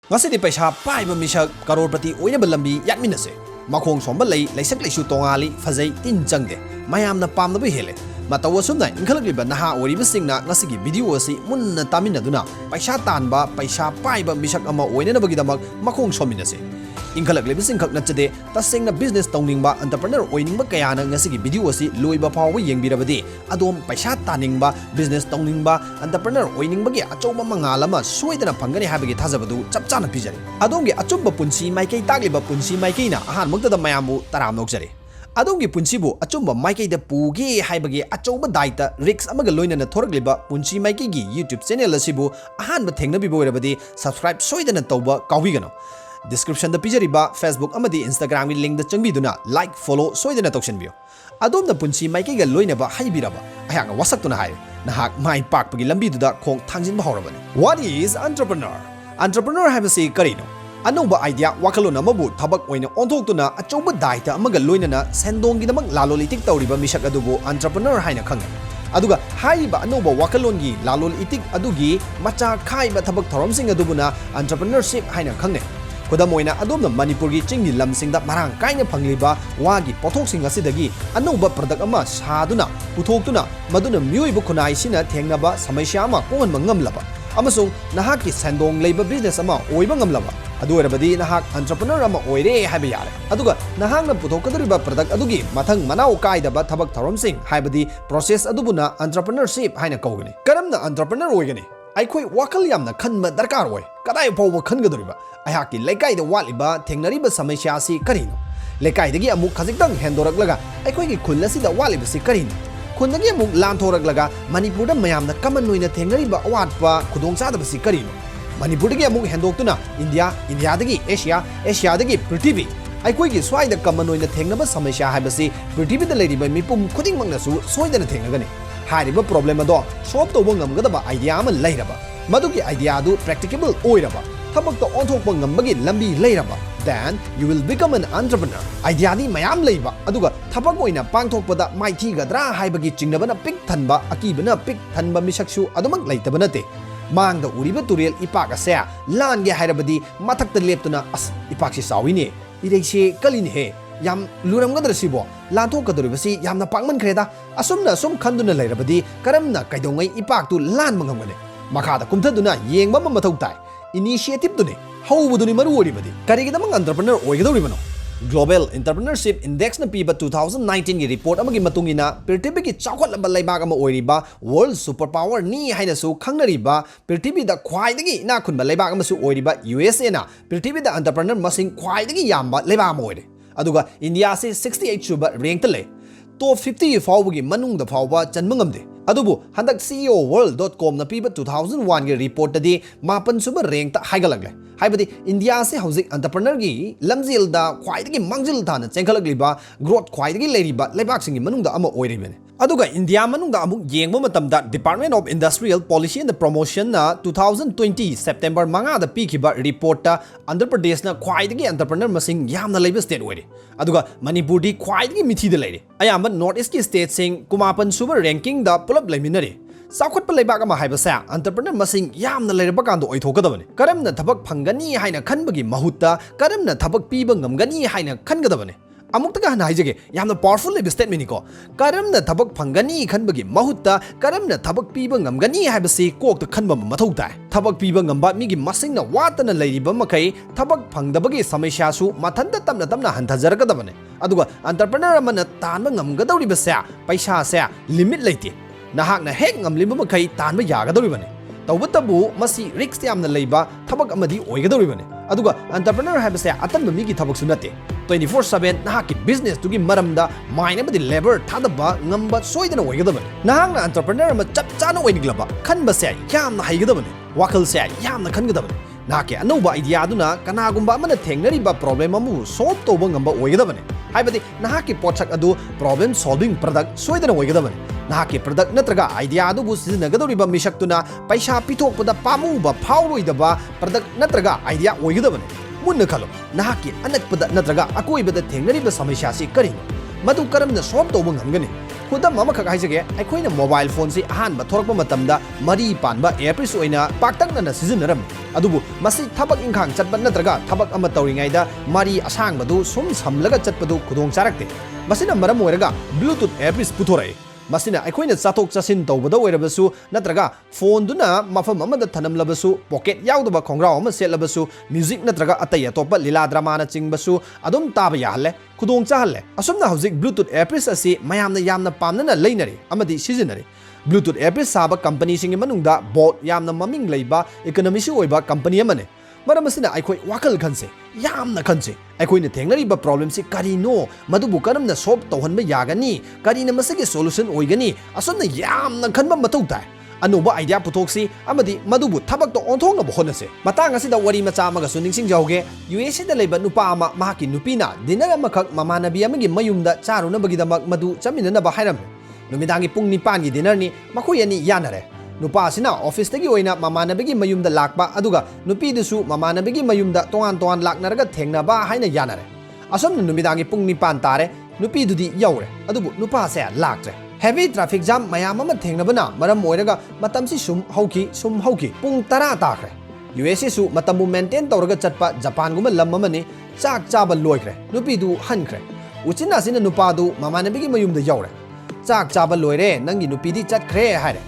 Ngasidi paisa paiba misak karorpati oinaba lambi yatminase. Makhong somba laisak laisu tongali fazai tin changde. Mayamna pamnaba hele. Mathou asumna inkhalakliba naha oribasingna ngasigi video asi munna taminnaduna paisa tanba paisa paiba misak ama oinanabagidamak makhong sominase. Inkhalaklibasin khak nachade tasengna business tawningba entrepreneur oiningba kayana ngasigi video asi loiba phawa yengbirabadi adom paisa taningba business tawningba entrepreneur oiningbagi achouba mangalama soidana phangani habagi thajabadu chapchana pijari. Adomgi achumba punsi maikei tagliba punsi maikeina ahan muktada mayamu taram nokjari. Adongi punsibu achumba maikei da pugi haibagi achouba daita risk amaga loinana thorakliba punsi maikei gi YouTube channel asibu ahanba thengnabiba oirabadi subscribe soidana tauba kawigano. Description da pijariba Facebook amadi Instagram link da changbiduna like follow soidana toksenbio. Adom da punsi maikei ga loinaba haibiraba ayang wasaktuna hai nahak mai pakpagi lambiduda khong thangjinba horabani. What is entrepreneur? Entrepreneur habasi karino Anuba idea wakalon amabu Thabak oina onthokuna achouba daita amaga loinana sendonggidamak lalolitik tawriba misak adubu entrepreneur haina khangai. Aduga haiba anuba wakalongi lalolitik adugi macha khaiba thabak thoramsing adubuna entrepreneurship haina khangai. Kodamoina adumna Manipurgi chingni lamsingda marang kaina phangliba wagi pothoksing asidagi anuba product ama saduna puthoktuna maduna myoiba khunai sina thengnaba sameisya ama konganba ngamlaba amasung nahaki sendong leiba business ama oiba ngamlaba adu erabadi nahak entrepreneur ama oire haiba yare aduga nahakna puthokadoriba product adugi mathang manau kaidaba thabak thoramsing haibadi process adubuna entrepreneurship haina kawgani karamna entrepreneur oigani eikhoi wakal yamna khanba darkar oi kadai pawba khangadoriba ayhaki leikaida waliba thengnariba sameisya si karino lekaidagi amuk khajikdang hendoraklaga eikhoi gi khul asida waliba si karino khundagi amuk lanthoraklaga manipurda mayamna common oina thengnariba awatpa khudongchadaba si karino Manipurgi amuk hendoktuna India dagi Asia dagi Prithvi eikhoi gi swaida common oina thengnaba sameisya haibasi Prithvi da leiriba mipum khudingmaknasu soidana thengnagani hairiba problem ado solve tawba ngamgadaba idea ama leiraba madugi idea adu practicable oiraba thabakta onthokpa ngambagi lambi leiraba then you will become an entrepreneur idea ni mayam leiba aduga thabak oina pangthokpada maithigadra haibagi chingnabana pik thanba akibana pik thanba misaksu adumak leitaba nate mangda uriba turel ipak ase lange hairabadi mathakta leptuna as ipaksi sawine ireise kalini he yam luramgadrasibo lanthokadoribasi yamna pangman khreda asumna sum khanduna leirabadi karamna kaidongai ipaktu lan mangamgane makhada kumthaduna yengba mathou tai initiative dune howbuduni maru oribadi Karigidamak entrepreneur oigadouribano Global Entrepreneurship Index na piba 2019 gi report amagi matungina Prithvi gi Chaokhatpa leibak ama oiriba world superpower ni haina su khangnariba Prithvi da khwaidagi na khunba leibak ama su oiriba USA na Prithvi da entrepreneur masing khwaidagi yamba leibak ama oire aduga India se 68 suba rank ta le top 50 fawbagi manungda fawba chanma ngamde adubu handak ceoworld.com na piba 2001 gi report tadi mapan suba rank ta haigalagle haibadi India se hauzik entrepreneur gi lamjil da khwaidagi mangjil thana chengkhalagliba growth khwaidagi leiriba leibak singi manungda ama oiribene aduga India manungda amuk yengba matamda Department of Industrial Policy and Promotion na 2020 September manga da pikiba report ta Andhra Pradesh na khwaidagi entrepreneur masing yamna leiba state oire aduga Manipur di khwaidagi mithi da leire ayamba North East ki state sing kumapan suba ranking da pulap leiminare Chaokhatpa leibak ama haibasa entrepreneur masing yamna leiraba kando oithokadabane karamna thabak phangani haina khanbagi mahutta karamna thabak piba ngamgani haina khangadabane amuktaga hana haijage yamna powerful leib statement ni ko karamna thabak phangani khanbagi mahutta karamna thabak piba ngamgani haibasi kokta khanba mathou tai thabak piba ngamba migi masingna watana leiriba makai thabak phangdabagi sameisya su mathanta tamna hanthajargadabane aduga entrepreneur amana tanba ngamgadawriba sa paisa sa limit leite nahakna hek ngamlimba makai tanba yagadawribane tawbatabu masi risk yamna leiba thabak amadi oigadawribane aduga entrepreneur habase atanba migi thabak sunate 24/7 nahaki business tugi maramda mainabadi labor thadaba ngamba soidana oigadabane nahakna entrepreneur ma chapchana oiniglaba khanba se yamna haigadabane wakal se yamna khangadabane nahaki anuba idea aduna kanagumba amana thengnariba problem amu solve tawba ngamba oigadabane haibadi nahaki potsak adu problem solving product soidana oigadabane nahaki product natraga idea adubu siznagadoriba misaktuna paisa pithokpada pamuba phauroidaba product natraga idea oigadabane munna khalo nahaki anakpada natraga akoibada thengnariba sameisya si karino madu karamna solve tawba ngamgani खुदम अमखक हाइजगे अखोइना mobile phone से अहानबा थोरकपा मतमदा मरी Panba earpiece ओइना पाक्तकना सिजनरम अदुबु मसि थबक इंखांग चटबा नत्रगा थबक अमा तौरिङाइदा मरी असांगबदु सुम समलगा चटपदु खुदोंग चारक्ते मसिना मरम ओइरगा ब्लूटूथ एयरपीस पुथोराई मसिना अखोइना चाथोक चासिन तौबदा ओइरबसु नत्रगा फोनदुना मफम अमदा थनमलबसु पॉकेट याउदबा खोंग्राव अमा सेलबसु म्यूजिक नत्रगा अतै अतोपा लीला ड्रामाना चिंगबसु अदुम ताबा याहले खुदोंग चाहले असुमना हौजिक ब्लूटूथ एयरपीस असि मयामना यामना पामना लैनरि अमदि सिजनरि ब्लूटूथ एयरपीस साबा कंपनी सिंगे मनुंगदा बोट यामना ममिंग लैबा इकोनॉमिसी ओइबा कंपनी अमने मरम असिना अखोइ वाखल खनसे यामना खनसे अखोइना थेंगनरिबा प्रॉब्लम से करिनो मदुबु करमना सॉल्व तौहनबा यागनी करिना मसगे सॉल्यूशन ओइगनी असुमना यामना खनबा मथौ ताइ अनोबा आइडिया पुथोक्सी अमदि मदुबु थबक तो ओंथोंगबा होनसे मतंग असिदा वरी मचा अमगसु निंगसिंग जाउगे यूएसए दा लेबा नुपा अमा महाकी नुपीना डिनर अमखक ममानबी अमगी मयुमदा चारुनबगीदमक मदु चमिननबा हाइरम नुमिदांगी पुंग 9 गी डिनरनी मखोइ अनि यानरे नुपा असिना ऑफिस तगी ओइना ममानबगी मयुमदा लाकबा अदुगा नुपीदुसु ममानबगी मयुमदा तोंगान तोंगान लाकनरगा थेंगनाबा हाइना यानरे असमना नुमिदांगी पुंग 9 तारे नुपीदुदी यौरे अदुबु नुपा से लाक्त्रे हेवी ट्रैफिक जाम मयाम अमा थेंगनबना मरम ओइरगा मतमसि सुम हौकी पुंग 10 ताख्रे यूएसए सु मतमु मेंटेन तौरगा चटपा जापान गुम lump अमनी chalk Chaba लोइख्रे नुपीदु हनख्रे उचिना Cina नुपादु ममानबगी मयुमदा you're चाक चाबा लोइरे नंगी नुपीदी चटख्रे हाइरे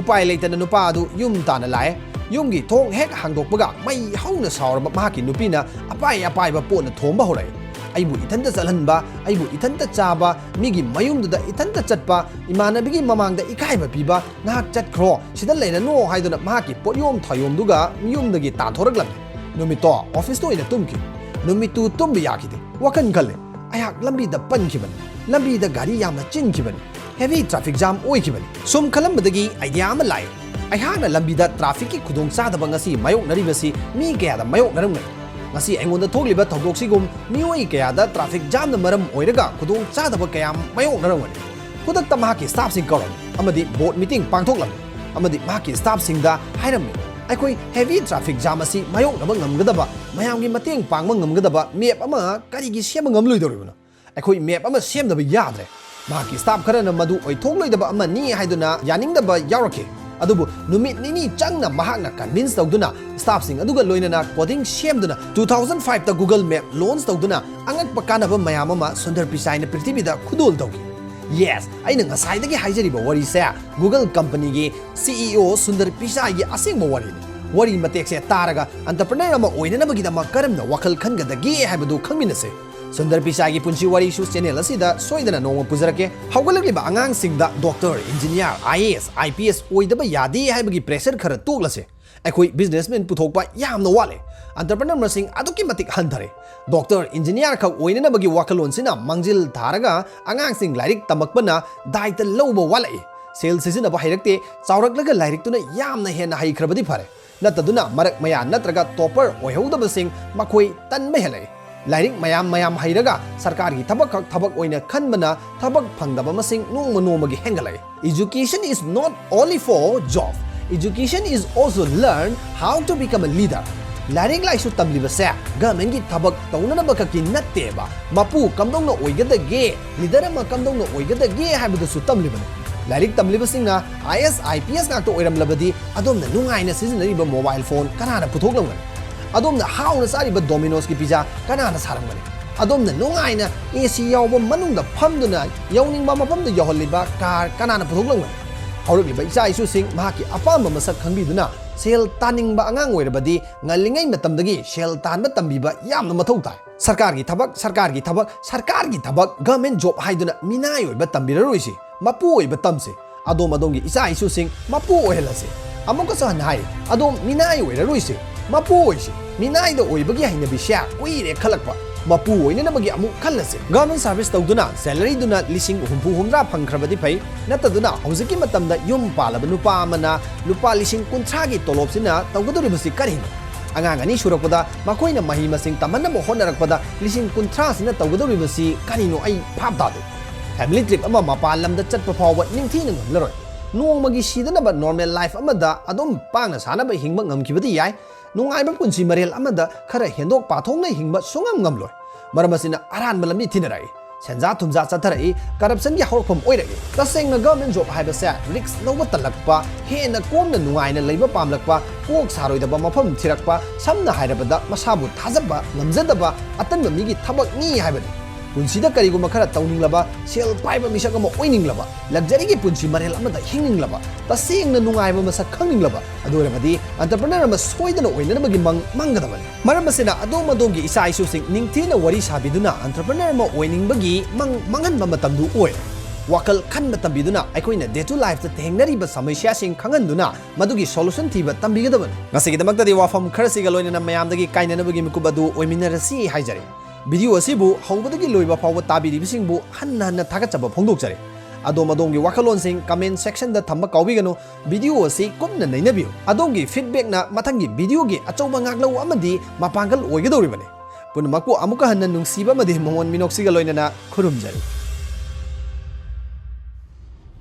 उपाय लेतना नुपादु युम ताना लाए युमगी थोंग हेक हांगदोकपगा मई हौना सावरबा महाकी नुपीना अपाइबा पोना थोंबा होराई अइबु इथंता चलहनबा अइबु इथंता चाबा मिगी मयुमदुदा इथंता चटपा इमानबीगी ममांगदा इकाइबा पिबा नाक चटख्रो सिदा लेननो हाइदुना महाकी पोयोम थायोमदुगा मियुमदगी तांथोरगलम नुमितो ऑफिस तो इना तुमकी नुमितु तुम याखिदे वखन खले अयाक लंबीदा पनखिबन लंबीदा गाड़ी यामना चिनखिबन हेवी ट्रैफिक जाम ओइखिबन सुम खलंबदगी आइडिया अमा लाइ अहाना लंबीदा ट्रैफिक की खुदोंग चादबा ngasi मायोकनरिबसी मी कयादा मायोकनरमनै ngasi aingonda thokliba thogdoksigum mioi kayada traffic jam na maram oiraga khudong chadaba kayam mayoknarangani khudakta mahaki staff sing karon amadi board meeting pangthoklam amadi mahaki staff sing da hairamni aikoi heavy traffic jam asi mayoknaba ngamgadaba mayamgi mateng pangma ngamgadaba map ama karigi sema ngamloidoribuna aikoi map ama semdaba yadre mahaki staff kharana madu oi thokloidaba ama ni haiduna yaningdaba yaurake अदुबु नुमित निनी चंगना महाकना convince तौदुना staff सिंग अदुगा लोइनना coding सेमदुना 2005 ता गूगल मैप लॉन्च तौदुना अंगक पकानबा मयाममा सुंदर पिसाइना पृथ्वीदा खुदोल तौगी यस आइना ngसाइदगी हाइजरिबा वरी से गूगल कंपनी गी सीईओ सुंदर पिसाई असेंगबा वरी मतेक से तारगा एंटरप्रेन्योर अमा ओइननबगीदमा करमना वखल खनगदगी हाइबदु खंगमिनसे सुंदर पिसाई पुंसी वरी शू चैनल असिदा सोइदना नोंग पुजरके हौगलगलिबा आंगांग सिंगदा डॉक्टर इंजीनियर आईएएस आईपीएस ओइदबा यादी हाइबगी प्रेशर खर तोगलसे अखोइ बिजनेसमैन पुथोकपा यामना वाले एंटरप्रेन्योर मसिंग अदुकी मतिक हंथरे डॉक्टर इंजीनियर खक ओइननबगी वाखलोनसिना मंजिल थारगा आंगांग सिंग लाइरिक तमकपना दायित्व लौबा वाले सेल सिजनबा हाइरक्ते चावरकलगा लाइरिकतुना यामना हेना हाइख्रबदी फरे नतदुना मरक मया नत्रगा टॉपर ओइहौदबसिंग मखोइ तन्म हेले लाइरिक मयाम हाइरगा सरकार की थबक ओइना खनबना थबक फंगदबा मसिंग नोंमगी हेंगलै education is not only for job education is also learn how to become a leader लाइरिक लाइसु तमलिबसे गवर्नमेंट की थबक तौननबा खकी नत्तेबा मपु कमदोंना ओइगदगे लीडर अमा कमदोंना ओइगदगे हाइबदसु तमलिबने लाइरिक तमलिबसिंगा आईएएस आईपीएस नाक्तो ओइरमलबदी अदोमना नुंगाइना सिजनरिबा मोबाइल फोन कनाना पुथोकलंगन अदोमना हाउना सारिबा डोमिनोस की पिज्जा कनाना सारंगमने अदोमना नुंगाइना एसी यावबा मनुंगदा फमदुना यौनिंगबा मफमदा यहलिबा कार कनाना पुथोकलंगमने हौरगलिबा इचा इसु सिंग महाकी अपाम मसक खंगबिदुना सेल तानिंगबा अंगांग ओइरबदी ngalingay matamdagi सेल तानबा तंबिबा यामना मथौ ताइ सरकार की थबक गवर्नमेंट जॉब हाइदुना मिनाय ओइबा तंबिररोइसि मपु ओइबा तमसे अदोम इचा इसु सिंग मपु ओइहलसे अमुका सहन हाइ अदोम मिनाय ओइररोइसि मपु ओइसि मिनाय दो ओइबगी हाइनबिशा कुइरे खलकपा मपु ओइननबगी अमु खलसे गवर्नमेंट सर्विस तौदुना सैलरी दुना लिसिंग हुंफु हुंद्रा फंख्रबदी फै नतदुना हौजकी मतमदा युम पालब नुपा अमना लुपा लिसिंग कुंथ्रा गी तोलोबसिना तौगदोरिबसि करिनो angang ani surakpada makoina mahi masing tamanna mo honarakpada lising kunthra sina tawgadoribasi kanino ai phapdade family trip ama mapal lamda chatpa phawba ningthi ngamlaroi nongmagi sidanaba normal life amada adom pangna sanaba hingba ngamkibadi yai nungaiba punsi marel amada khara hendok pathongna hingba sungam ngamloi maramasina aran malamni thinarai senja thumja chathari corruption gi horkhom oiragi tasengna government job haibase risks lowa talakpa hena komna nungaina leiba pamlakpa kok saroidaba mafam thirakpa samna hairabada masabu thajaba ngamjadaba atanba migi thabak ni haibani punsida kariguma khara tawninglaba sel paiba misak ama oininglaba luxury gi punsi marel amada hinginglaba tasengna nungaiba masak khanginglaba adorabadi entrepreneur ama soidana oinanabagi mangkhragani maramasina adom gi isa isu sing ningthina wari sabiduna entrepreneur ama oiningbagi manganba matamdu oi wakal khanba tambiduna aikhoina day to life ta thengnariba sameisya sing khangenduna madugi solution thiba tambigadabani Ngasigidamaktadi wafam kharasiga loinana mayamdagi kainanabagi mikubadu oiminarasi haijari video asibu hawbadagi loiba fawba tabiribisingbu hanna thagachaba phongdokjare adongi wakalonsing comment section da thamba kawbigano video asi kumna nainabiu adongi feedback na mathangi video gi achauba ngaklau amadi mapangal oigadouribane punmakpu amuka hanna nungsiba madi mongon minoksiga loinana khurumjari